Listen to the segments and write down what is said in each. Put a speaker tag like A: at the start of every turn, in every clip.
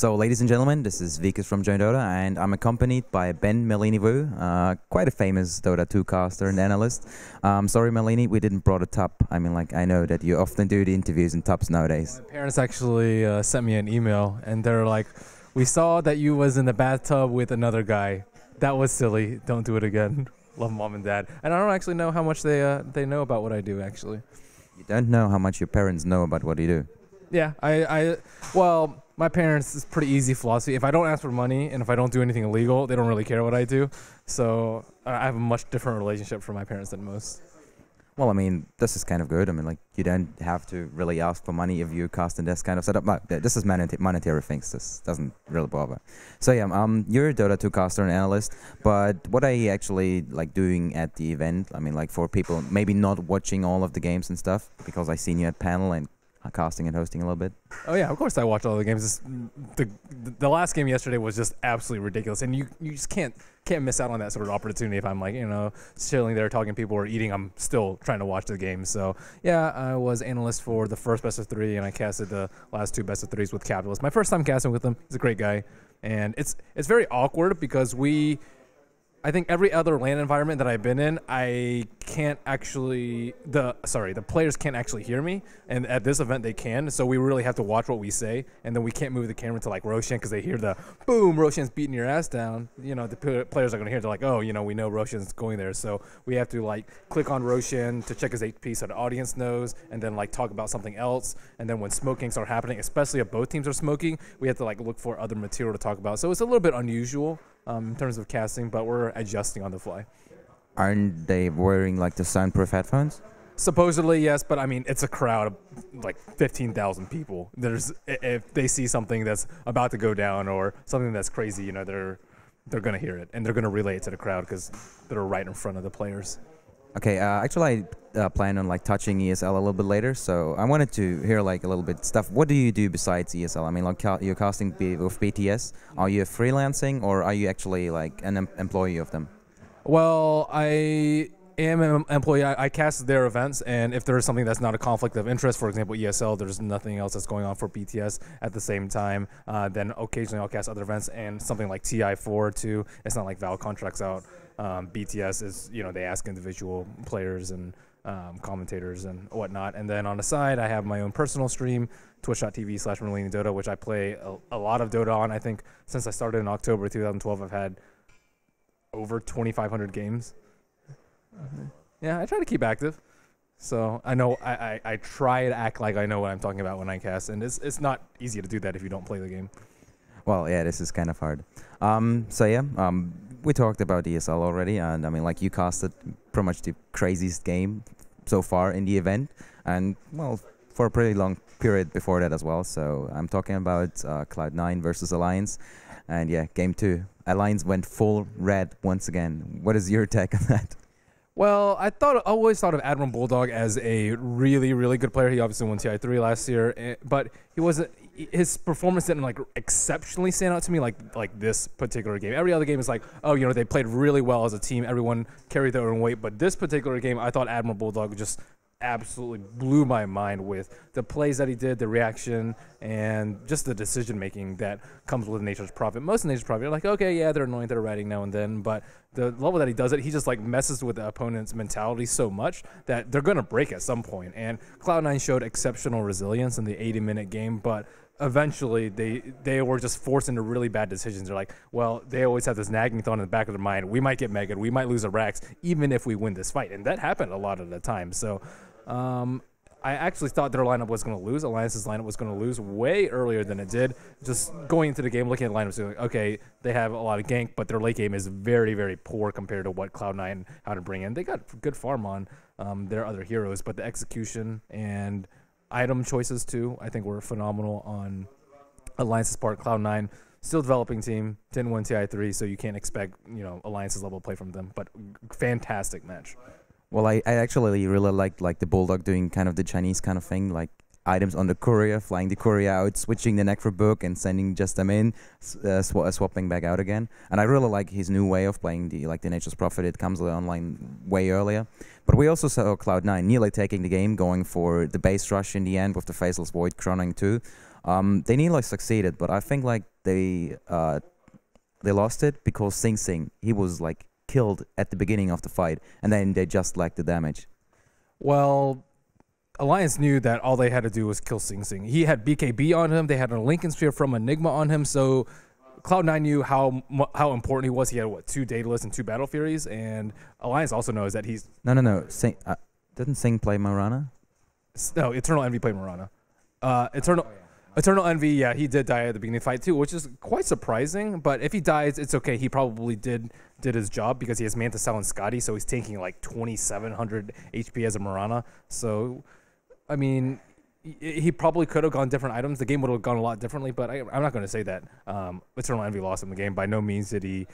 A: So, ladies and gentlemen, this is Vikas from Join Dota, and I'm accompanied by Merlini Wu, quite a famous Dota 2 caster and analyst. Sorry, Merlini, we didn't brought a top. I mean, like, I know that you often do the interviews in tops nowadays.
B: My parents actually sent me an email, and they're like, "We saw that you was in the bathtub with another guy. That was silly. Don't do it again." Love mom and dad. And I don't actually know how much they know about what I do, actually.
A: You don't know how much your parents know about what you do.
B: Yeah, well, my parents, is pretty easy philosophy. If I don't ask for money and if I don't do anything illegal, they don't really care what I do. So I have a much different relationship from my parents than most.
A: Well, I mean, this is kind of good. I mean, like, you don't have to really ask for money if you cast in this kind of setup. But this is monetary things. This doesn't really bother. So yeah, you're a Dota 2 caster and analyst. But what are you actually like doing at the event? I mean, like for people maybe not watching all of the games and stuff, because I seen you at panel and casting and hosting a little bit.
B: Oh yeah, of course I watch all the games. The last game yesterday was just absolutely ridiculous, and you just can't miss out on that sort of opportunity. If I'm like, you know, chilling there talking to people or eating, I'm still trying to watch the game. So yeah, I was analyst for the first best of 3, and I casted the last 2 best of 3s with Capitalist. My first time casting with him. He's a great guy, and it's very awkward because I think every other LAN environment that I've been in, I can't actually, the players can't actually hear me, and at this event they can, so we really have to watch what we say, and then we can't move the camera to like Roshan because they hear the boom, Roshan's beating your ass down. You know, the players are going to hear, they're like, oh, you know, we know Roshan's going there, so we have to like click on Roshan to check his HP so the audience knows, and then like talk about something else, and then when smokings are happening, especially if both teams are smoking, we have to like look for other material to talk about. So it's a little bit unusual in terms of casting, but we're adjusting on the fly.
A: Aren't they wearing like the soundproof headphones?
B: Supposedly, yes, but I mean, it's a crowd of like 15,000 people. If they see something that's about to go down or something that's crazy, you know, they're gonna hear it and they're gonna relay it to the crowd because they're right in front of the players.
A: Okay, actually I plan on like touching ESL a little bit later, so I wanted to hear like a little bit stuff. What do you do besides ESL? I mean, like you're casting with BTS. Are you freelancing or are you actually like an employee of them?
B: Well, I am an employee. I cast their events, and if there is something that's not a conflict of interest, for example, ESL, there's nothing else that's going on for BTS at the same time, then occasionally I'll cast other events, and something like TI4 too. It's not like Val contracts out. BTS is, you know, they ask individual players and commentators and whatnot. And then on the side, I have my own personal stream, twitch.tv/Merlini Dota, which I play a lot of Dota on. I think since I started in October 2012, I've had over 2,500 games. Yeah, I try to keep active. So I know I try to act like I know what I'm talking about when I cast, and it's not easy to do that if you don't play the game.
A: Well, yeah, this is kind of hard. So yeah, we talked about ESL already, and I mean, like you casted pretty much the craziest game so far in the event, and well, for a pretty long period before that as well. So I'm talking about Cloud9 versus Alliance, and yeah, game 2, Alliance went full red once again. What is your take on that?
B: Well, I always thought of AdmiralBulldog as a really, really good player. He obviously won TI3 last year, but his performance didn't like exceptionally stand out to me like this particular game. Every other game is like, oh, you know, they played really well as a team. Everyone carried their own weight. But this particular game, I thought AdmiralBulldog just absolutely blew my mind with the plays that he did, the reaction, and just the decision making that comes with Nature's Prophet. Most of Nature's Prophet, you're like, okay, yeah, they're annoying, they're ratting now and then, but the level that he does it, he just like messes with the opponent's mentality so much that they're gonna break at some point. And Cloud9 showed exceptional resilience in the 80-minute game, but eventually they were just forced into really bad decisions. They're like, well, they always have this nagging thought in the back of their mind, we might get megged, we might lose a Rax, even if we win this fight. And that happened a lot of the time. So I actually thought their lineup was going to lose. Alliance's lineup was going to lose way earlier than it did. Just going into the game, looking at the lineups, like, okay, they have a lot of gank, but their late game is very, very poor compared to what Cloud9 how to bring in. They got good farm on their other heroes, but the execution and item choices too, I think were phenomenal on Alliance's part. Cloud9, still developing team, didn't win TI3, so you can't expect, you know, Alliance's level of play from them, but fantastic match.
A: Well, I actually really liked like the Bulldog doing kind of the Chinese kind of thing, like items on the courier, flying the courier out, switching the neck for book and sending just them in, swapping back out again. And I really like his new way of playing the Nature's Prophet. It comes online way earlier. But we also saw Cloud9 nearly taking the game, going for the base rush in the end with the Faceless Void chroning too. They nearly succeeded, but I think like they lost it because Sing Sing, he was like killed at the beginning of the fight, and then they just lacked the damage.
B: Well, Alliance knew that all they had to do was kill Sing Sing. He had BKB on him. They had a Lincoln Sphere from Enigma on him. So Cloud9 knew how important he was. He had, what, 2 Daedalus and 2 Battle Furies. And Alliance also knows that he's...
A: No. Sing, didn't Sing play Marana?
B: No, Eternal Envy played Marana. Eternal Envy, yeah, he did die at the beginning of the fight too, which is quite surprising. But if he dies, it's okay. He probably did his job because he has Manta Cell and Scotty, so he's taking like 2,700 HP as a Marana. So, I mean, he probably could have gone different items. The game would have gone a lot differently, but I'm not going to say that Eternal Envy lost him the game. By no means did he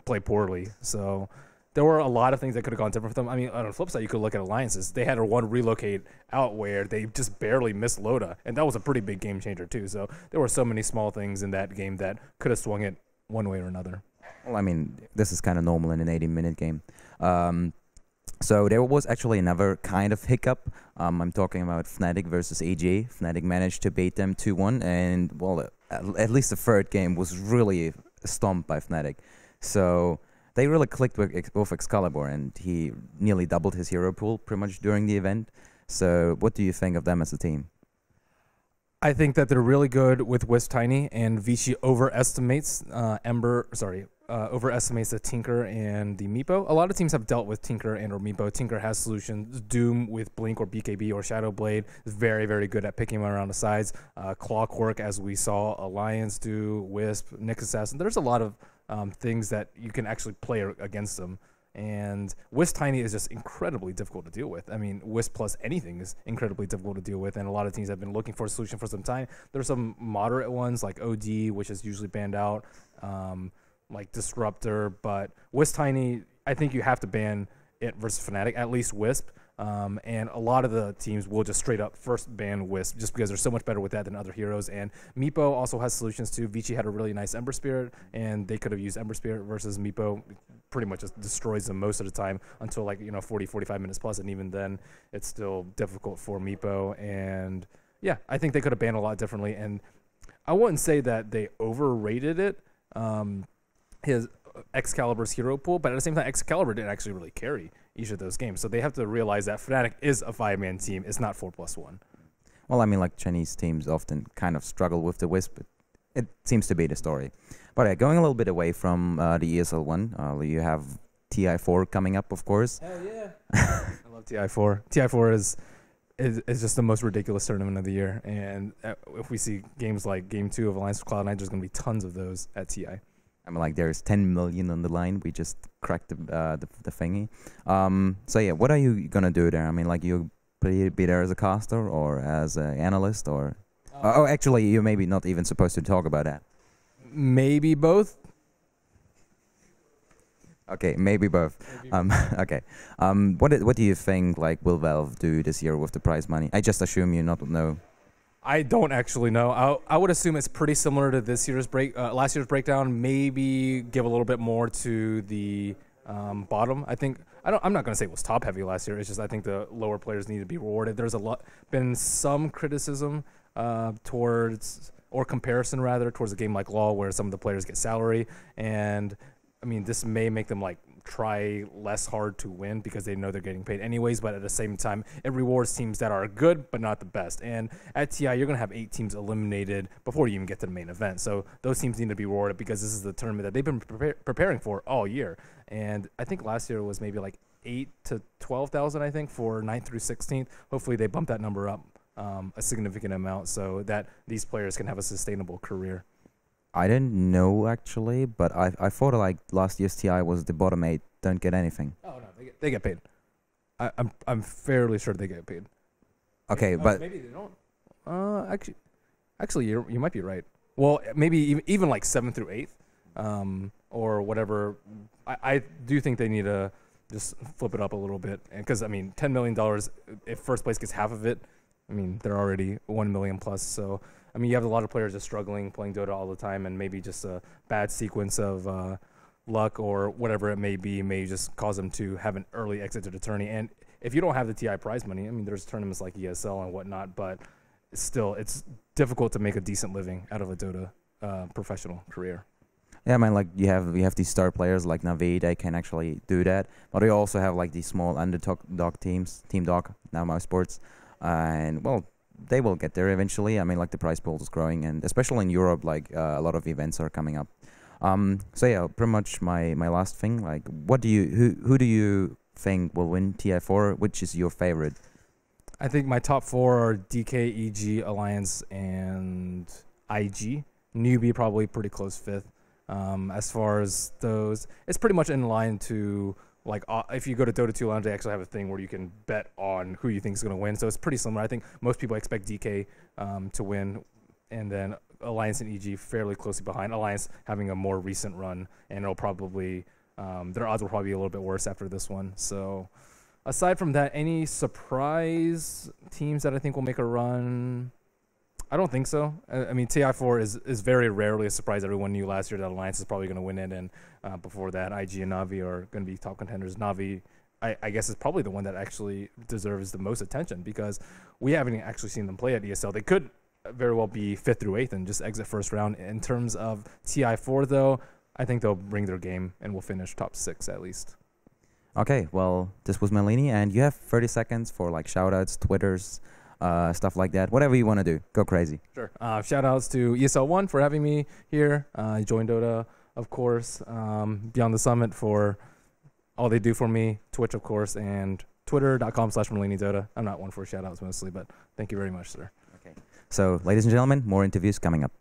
B: play poorly. So there were a lot of things that could have gone different for them. I mean, on the flip side, you could look at Alliances. They had a one relocate out where they just barely missed Loda, and that was a pretty big game changer too. So there were so many small things in that game that could have swung it one way or another.
A: Well, I mean, this is kind of normal in an 80-minute game. So there was actually another kind of hiccup. I'm talking about Fnatic versus AG. Fnatic managed to beat them 2-1, and well, at least the third game was really stomped by Fnatic. So they really clicked with Excalibur, and he nearly doubled his hero pool pretty much during the event. So what do you think of them as a team?
B: I think that they're really good with Wisp Tiny, and Vici overestimates overestimates the Tinker and the Meepo. A lot of teams have dealt with Tinker and or Meepo. Tinker has solutions. Doom with Blink or BKB or Shadow Blade is very, very good at picking him around the sides. Clockwork, as we saw Alliance do, Wisp, Nyx Assassin. There's a lot of things that you can actually play against them. And Wisp Tiny is just incredibly difficult to deal with. I mean, Wisp plus anything is incredibly difficult to deal with, and a lot of teams have been looking for a solution for some time. There's some moderate ones like OD, which is usually banned out, like Disruptor, but Wisp Tiny, I think you have to ban it versus Fnatic, at least Wisp. And a lot of the teams will just straight up first ban Wisp just because they're so much better with that than other heroes. And Meepo also has solutions too. Vici had a really nice Ember Spirit, and they could have used Ember Spirit versus Meepo. Pretty much just destroys them most of the time until 40, 45 minutes plus, and even then it's still difficult for Meepo. And yeah, I think they could have banned a lot differently. And I wouldn't say that they overrated it, his Excalibur's hero pool, but at the same time, Excalibur didn't actually really carry each of those games. So they have to realize that Fnatic is a 5-man team. It's not 4+1.
A: Well, I mean, like Chinese teams often kind of struggle with the Wisp. It seems to be the story. But going a little bit away from the ESL One, you have TI4 coming up, of course.
B: Hell yeah. I love TI4. TI4 is just the most ridiculous tournament of the year. And if we see games like Game 2 of Alliance with Cloud9, there's going to be tons of those at TI.
A: I mean, like, there's 10 million on the line. We just cracked the thingy. So, yeah, what are you going to do there? I mean, like, you be there as a caster or as an analyst or... Oh, actually, you're maybe not even supposed to talk about that.
B: Maybe both.
A: Okay, maybe both. Okay. What do you think, like, will Valve do this year with the prize money? I just assume you not know.
B: I don't actually know. I would assume it's pretty similar to this year's last year's breakdown. Maybe give a little bit more to the bottom. I'm not going to say it was top heavy last year. It's just I think the lower players need to be rewarded. There's been some criticism towards, or comparison rather, towards a game like LoL where some of the players get salary, and I mean this may make them like try less hard to win because they know they're getting paid anyways, but at the same time it rewards teams that are good but not the best. And at TI you're going to have 8 teams eliminated before you even get to the main event, so those teams need to be rewarded because this is the tournament that they've been preparing for all year. And I think last year was maybe like 8 to 12,000 I think for 9th through 16th. Hopefully they bump that number up a significant amount so that these players can have a sustainable career.
A: I didn't know actually, but I thought like last year's TI was the bottom 8 don't get anything.
B: Oh no, they get paid. I'm fairly sure they get paid.
A: Okay, but
B: maybe they don't. Actually, you might be right. Well, maybe even like 7th through 8th, or whatever. I do think they need to just flip it up a little bit, because I mean, $10 million. If first place gets half of it, I mean, they're already 1 million plus. So, I mean, you have a lot of players just struggling, playing Dota all the time, and maybe just a bad sequence of luck or whatever it may be may just cause them to have an early exit to the tourney. And if you don't have the TI prize money, I mean, there's tournaments like ESL and whatnot, but still, it's difficult to make a decent living out of a Dota professional career.
A: Yeah, I mean, like you have these star players like Navi, they can actually do that. But we also have like these small underdog teams, Team Dog, now Mouse Sports, and well, they will get there eventually. I mean, like the prize pool is growing, and especially in Europe, like a lot of events are coming up. So yeah, pretty much my last thing. Like, who do you think will win TI4? Which is your favorite?
B: I think my top 4 are DK, EG, Alliance, and IG. Newbie probably pretty close 5th. As far as those, it's pretty much in line to like if you go to Dota 2 Lounge, they actually have a thing where you can bet on who you think is going to win. So it's pretty similar. I think most people expect DK to win, and then Alliance and EG fairly closely behind. Alliance having a more recent run, and it'll probably their odds will probably be a little bit worse after this one. So aside from that, any surprise teams that I think will make a run? I don't think so. I mean, TI4 is very rarely a surprise. Everyone knew last year that Alliance is probably going to win it, and before that, IG and Navi are going to be top contenders. Navi, I guess, is probably the one that actually deserves the most attention because we haven't actually seen them play at ESL. They could very well be 5th through 8th and just exit first round. In terms of TI4, though, I think they'll bring their game and will finish top 6 at least.
A: Okay, well, this was Merlini, and you have 30 seconds for like shoutouts, Twitters, stuff like that. Whatever you want to do, go crazy.
B: Sure. Shout outs to ESL One for having me here. Join Dota, of course. Beyond the Summit for all they do for me. Twitch, of course, and twitter.com/Merlini Dota. I'm not one for shout outs mostly, but thank you very much, sir.
A: Okay. So, ladies and gentlemen, more interviews coming up.